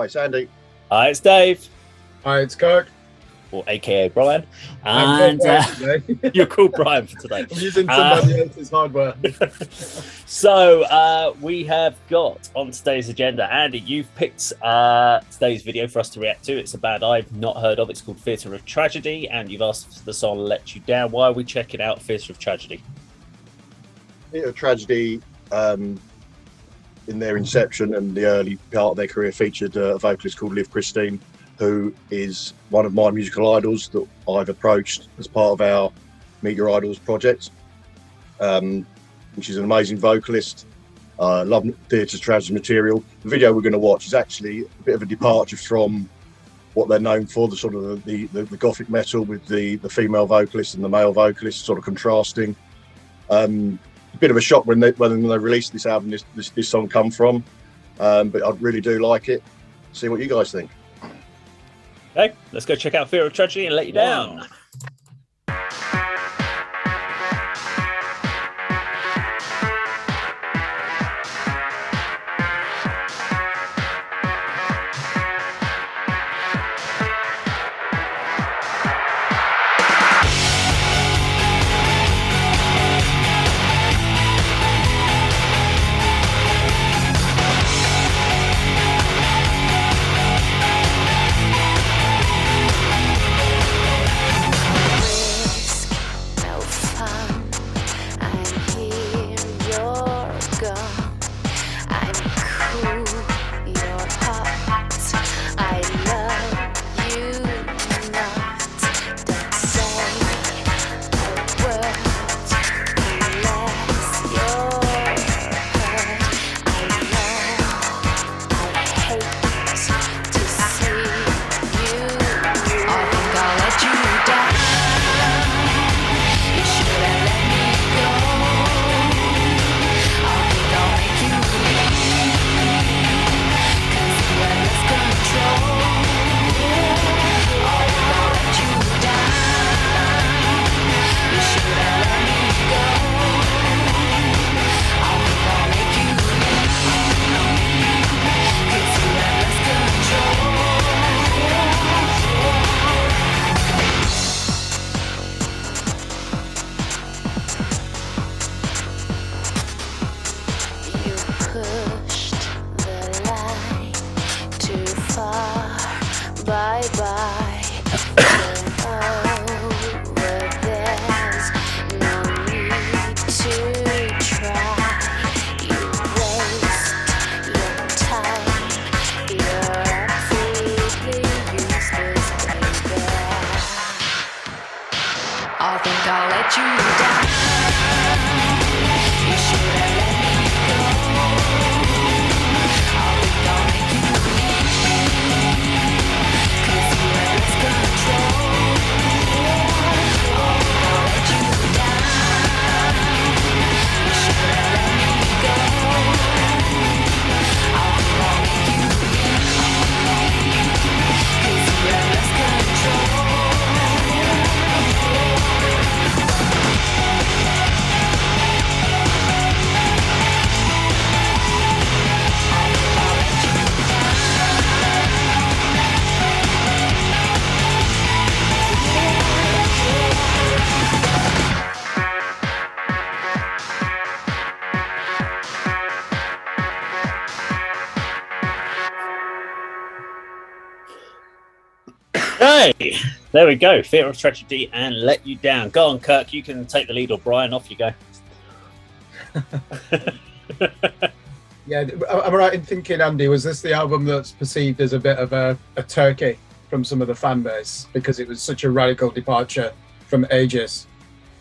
Hi, it's Andy. Hi, it's Dave. Hi, it's Kirk. Or AKA Brian. And you're called Brian for today. I'm using somebody else's hardware. So we have got on today's agenda, Andy, you've picked today's video for us to react to. It's a band I've not heard of. It's called Theatre of Tragedy, and you've asked for the song Let You Down. Why are we checking out Theatre of Tragedy? Theatre of Tragedy, in their inception and the early part of their career, featured a vocalist called Liv Christine, who is one of my musical idols that I've approached as part of our Meet Your Idols project. She's an amazing vocalist. Love Theatre of Tragedy material. The video we're going to watch is actually a bit of a departure from what they're known for, the sort of the gothic metal with the female vocalist and the male vocalist sort of contrasting. A bit of a shock when they released this album, this song come from, but I really do like it. See what you guys think. Okay, let's go check out Theatre of Tragedy and Let You Down. Bye-bye. There's no need to try. You waste your time. You're absolutely useless, baby. I think I'll let you down. You should have let me go. I think I'll make you Hey, there we go. Theatre of Tragedy and Let You Down. Go on, Kirk. You can take the lead, or Brian. Off you go. Yeah, am I right in thinking, Andy, was this the album that's perceived as a bit of a turkey from some of the fan base because it was such a radical departure from Aegis?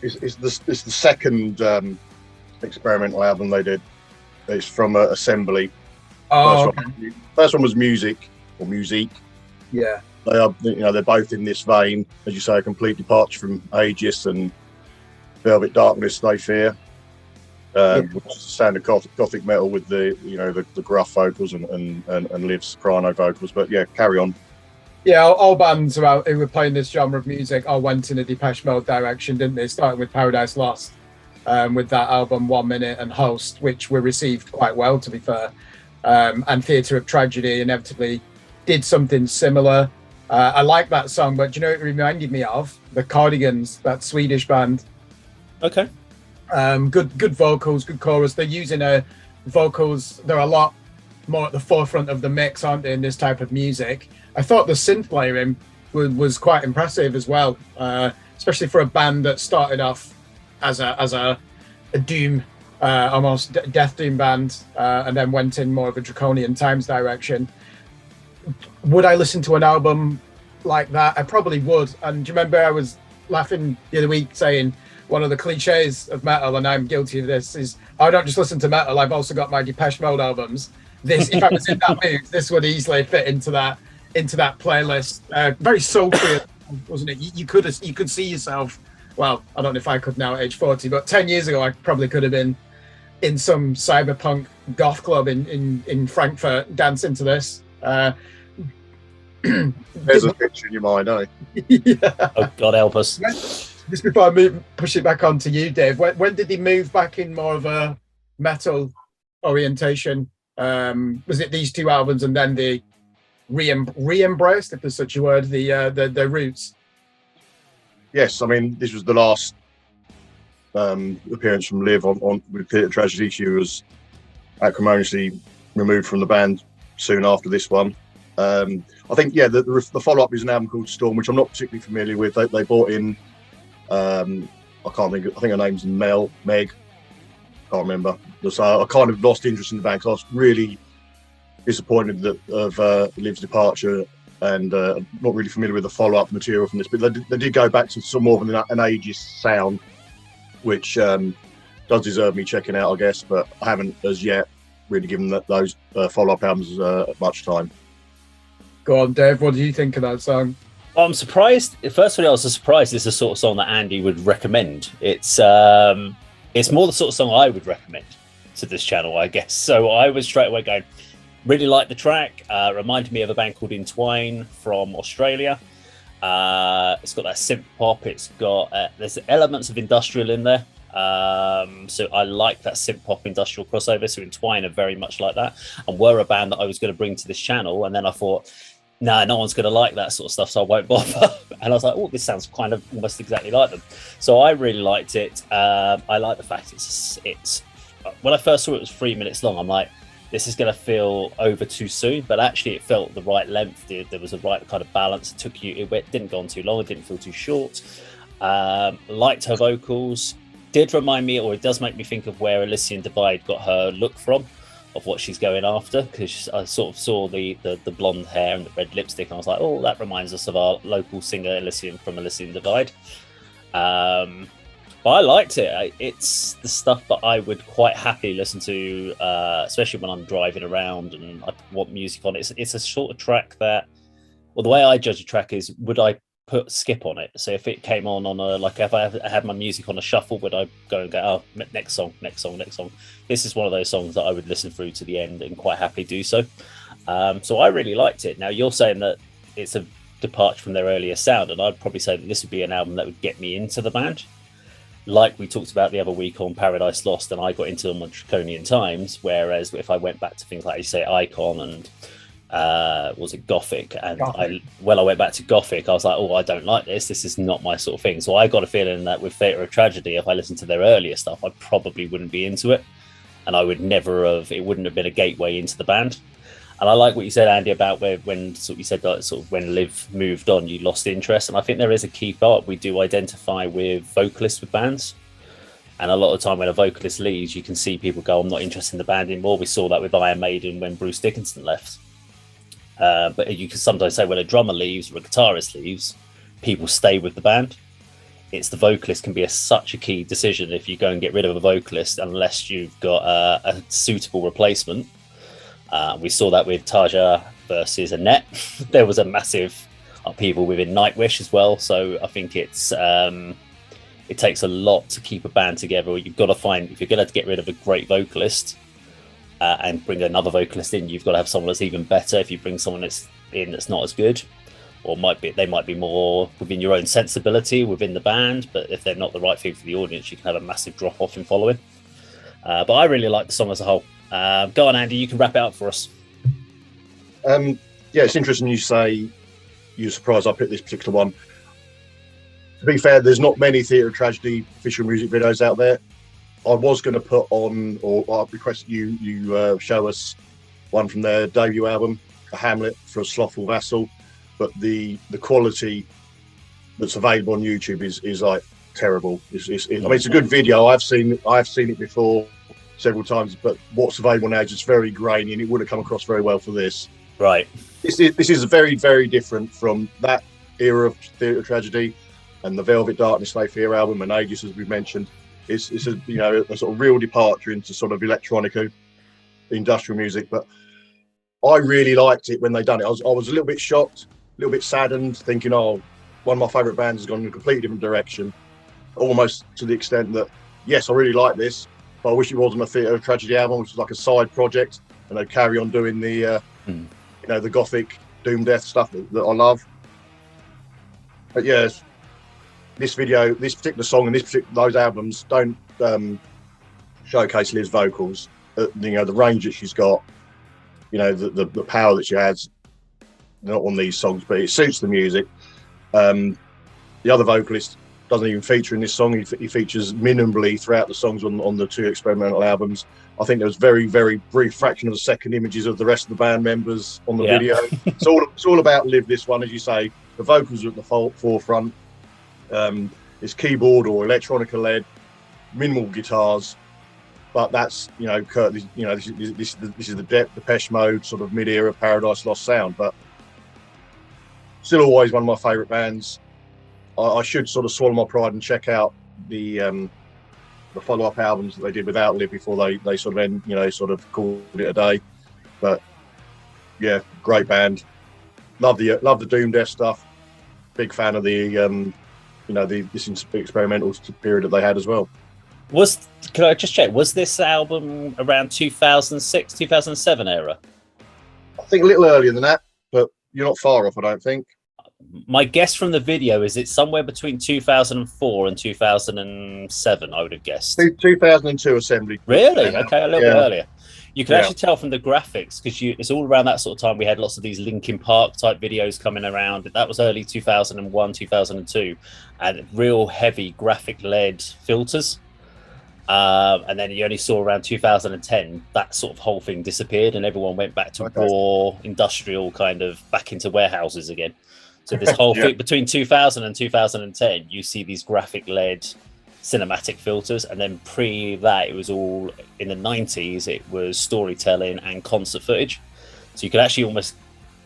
It's the second experimental album they did. It's from Assembly. Oh, first one was Music or Musique. Yeah. They are, they're both in this vein, as you say, a complete departure from Aegis and Velvet Darkness, They Fear, which is the sound of gothic metal with the gruff vocals and Liv's soprano vocals. But yeah, carry on. Yeah, all bands who were playing this genre of music all went in a Depeche Mode direction, didn't they? Starting with Paradise Lost, with that album 1 Minute and Host, which were received quite well, to be fair. And Theatre of Tragedy inevitably did something similar. I like that song, but do you know what it reminded me of? The Cardigans, that Swedish band. Okay. Good vocals, good chorus. They're using vocals. They're a lot more at the forefront of the mix, aren't they, in this type of music? I thought the synth layering was quite impressive as well, especially for a band that started off as a doom, almost death doom band, and then went in more of a Draconian Times direction. Would I listen to an album like that? I probably would. And do you remember I was laughing the other week saying one of the cliches of metal, and I'm guilty of this, is I don't just listen to metal, I've also got my Depeche Mode albums. This, if I was in that mood, this would easily fit into that playlist. Very sultry, wasn't it? You could see yourself. Well, I don't know if I could now at age 40, but 10 years ago I probably could have been in some cyberpunk goth club in Frankfurt dancing to this. There's a picture in your mind, eh? Yeah. Oh, God help us. Just before I push it back onto you, Dave, when did he move back in more of a metal orientation? Was it these two albums and then the re-embraced, if there's such a word, the roots? Yes, I mean, this was the last appearance from Liv on with Theatre Tragedy. She was acrimoniously removed from the band soon after this one. I think, yeah, the follow-up is an album called Storm, which I'm not particularly familiar with. They brought in, I think her name's Meg, can't remember. So I kind of lost interest in the band because I was really disappointed of Liv's departure, and not really familiar with the follow-up material from this. But they did go back to some more of an ageist sound, which does deserve me checking out, I guess. But I haven't as yet really given those follow-up albums much time. Go on, Dave. What do you think of that song? I'm surprised. Firstly, I was surprised it's the sort of song that Andy would recommend. It's more the sort of song I would recommend to this channel, I guess. So I was straight away going, really like the track. Reminded me of a band called Entwine from Australia. It's got that synth pop. It's got there's elements of industrial in there. So I like that synth pop industrial crossover. So Entwine are very much like that, and were a band that I was going to bring to this channel. And then I thought, no one's going to like that sort of stuff, so I won't bother. And I was like, oh, this sounds kind of almost exactly like them. So I really liked it. I like the fact it's when I first saw it was 3 minutes long. I'm like, this is going to feel over too soon, but actually it felt the right length. There was the right kind of balance. It didn't go on too long. It didn't feel too short. Liked her vocals. Did remind me, or it does make me think of where Elysian Divide got her look from, of what she's going after, because I sort of saw the blonde hair and the red lipstick, and I was like, oh, that reminds us of our local singer Elysian from Elysian Divide. But I liked it. It's the stuff that I would quite happily listen to, especially when I'm driving around and I want music on it. It's a sort of track that, well, the way I judge a track is, would I put skip on it? So if it came on a, like if I had my music on a shuffle, would I go and go, oh, next song? This is one of those songs that I would listen through to the end and quite happily do so. So I really liked it. Now you're saying that it's a departure from their earlier sound, and I'd probably say that this would be an album that would get me into the band, like we talked about the other week on Paradise Lost, and I got into them on Draconian Times. Whereas if I went back to things like you say Icon and was it Gothic, and I went back to Gothic, I was like, oh, I don't like this is not my sort of thing. So I got a feeling that with Theatre of Tragedy, if I listened to their earlier stuff, I probably wouldn't be into it, and I would never have, it wouldn't have been a gateway into the band. And I like what you said, Andy, about when sort of you said that sort of when Liv moved on, you lost interest. And I think there is a key part. We do identify with vocalists with bands. And a lot of the time when a vocalist leaves, you can see people go, I'm not interested in the band anymore. We saw that with Iron Maiden when Bruce Dickinson left. But you can sometimes say when a drummer leaves or a guitarist leaves, people stay with the band. It's the vocalist can be such a key decision if you go and get rid of a vocalist unless you've got a suitable replacement. We saw that with Tarja versus Annette. There was a massive upheaval within Nightwish as well. So I think it takes a lot to keep a band together. You've got to find, if you're going to get rid of a great vocalist and bring another vocalist in, you've got to have someone that's even better. If you bring someone that's not as good, or they might be more within your own sensibility within the band, but if they're not the right thing for the audience, you can have a massive drop off in following. But I really like the song as a whole. Go on, Andy, you can wrap it up for us. yeah, it's interesting you say you're surprised I picked this particular one. To be fair, there's not many Theatre of Tragedy official music videos out there. I was going to put on, or I request you show us one from their debut album, A Hamlet for a Slothful Vassal, but the quality that's available on YouTube is like terrible. I mean, it's a good video. I've seen it before several times, but what's available now is just very grainy, and it wouldn't come across very well for this. Right. This is very, very different from that era of Theatre of Tragedy and the Velvet Darkness They Fear album and Aegis, as we've mentioned. It's a sort of real departure into sort of electronica, industrial music. But I really liked it when they done it. I was a little bit shocked, a little bit saddened, thinking, oh, one of my favourite bands has gone in a completely different direction, almost to the extent that, yes, I really like this, but I wish it wasn't a Theatre of Tragedy album, which was like a side project, and they'd carry on doing the the gothic doom death stuff that I love. But yeah, this video, this particular song, and those albums don't showcase Liv's vocals. The range that she's got, the power that she has, not on these songs, but it suits the music. The other vocalist doesn't even feature in this song. He features minimally throughout the songs on the two experimental albums. I think there was very, very brief fraction of a second images of the rest of the band members on the video. It's all about Liv, this one, as you say. The vocals are at the forefront. It's keyboard or electronica led, minimal guitars, but that's Kirk. This is the Depeche Mode sort of mid-era Paradise Lost sound, but still always one of my favourite bands. I should sort of swallow my pride and check out the follow-up albums that they did without Liv before they sort of called it a day. But yeah, great band. Love the doom death stuff. Big fan of the this experimental period that they had as well. Can I just check? Was this album around 2006, 2007 era? I think a little earlier than that, but you're not far off, I don't think. My guess from the video is it's somewhere between 2004 and 2007, I would have guessed. 2002 assembly. Really? Okay, a little bit earlier. You can actually tell from the graphics, because it's all around that sort of time we had lots of these Linkin Park type videos coming around. That was early 2001, 2002, and real heavy graphic LED filters. And then you only saw around 2010 that sort of whole thing disappeared, and everyone went back to raw industrial kind of back into warehouses again. So this whole thing between 2000 and 2010, you see these graphic LED cinematic filters, and then pre that it was all in the 90s. It was storytelling and concert footage, so you could actually almost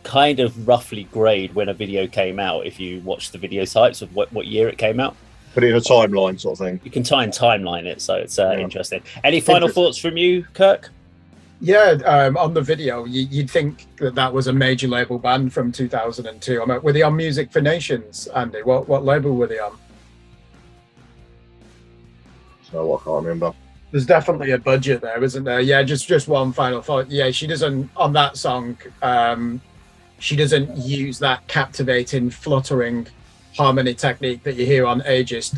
kind of roughly grade when a video came out if you watch the video types of what year it came out. Put it in a timeline sort of thing. You can timeline it, so it's interesting. Any final thoughts from you, Kirk? Yeah, on the video, you'd think that was a major label band from 2002. I mean, were they on Music for Nations, Andy? What label were they on? So I can't remember. There's definitely a budget there, isn't there? Yeah, just one final thought. Yeah, she doesn't, on that song, she doesn't use that captivating, fluttering harmony technique that you hear on Aegis.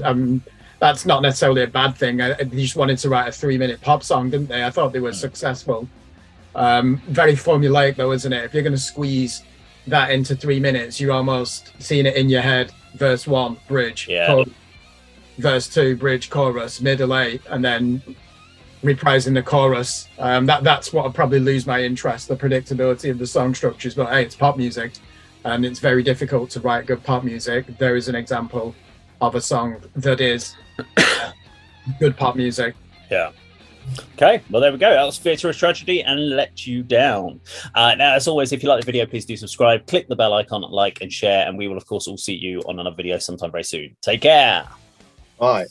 That's not necessarily a bad thing. They just wanted to write a 3-minute pop song, didn't they? I thought they were successful. Very formulaic though, isn't it? If you're going to squeeze that into 3 minutes, you're almost seeing it in your head. Verse 1, bridge, chorus. Verse 2, bridge, chorus, middle 8, and then reprising the chorus. That's what I'd probably lose my interest, the predictability of the song structures. But hey, it's pop music, and it's very difficult to write good pop music. There is an example of a song that is good pop music. Yeah. Okay, well, there we go. That was Theatre of Tragedy and Let You Down. Now, as always, if you like the video, please do subscribe, click the bell icon, like and share, and we will, of course, all see you on another video sometime very soon. Take care. Bye.